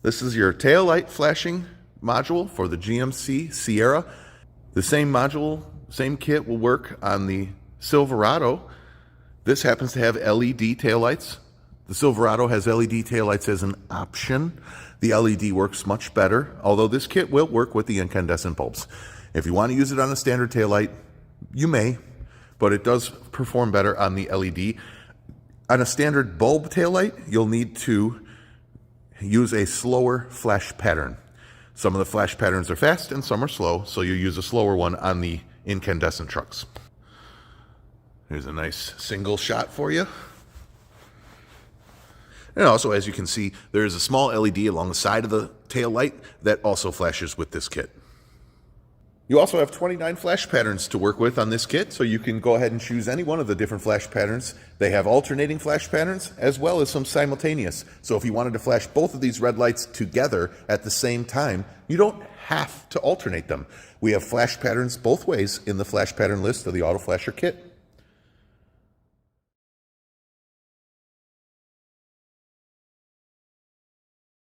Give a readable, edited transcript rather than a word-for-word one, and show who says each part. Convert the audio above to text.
Speaker 1: This is your tail light flashing module for the GMC Sierra. The same module, same kit will work on the Silverado. This happens to have LED taillights. The Silverado has LED taillights as an option. The LED works much better, although this kit will work with the incandescent bulbs. If you want to use it on a standard taillight, you may, but it does perform better on the LED. On a standard bulb taillight, you'll need to use a slower flash pattern. Some of the flash patterns are fast and some are slow, so you use a slower one on the incandescent trucks. Here's a nice single shot for you. And also, as you can see, there is a small LED along the side of the tail light that also flashes with this kit. You also have 29 flash patterns to work with on this kit, so you can go ahead and choose any one of the different flash patterns. They have alternating flash patterns as well as some simultaneous. So if you wanted to flash both of these red lights together at the same time, you don't have to alternate them. We have flash patterns both ways in the flash pattern list of the Auto Flasher kit.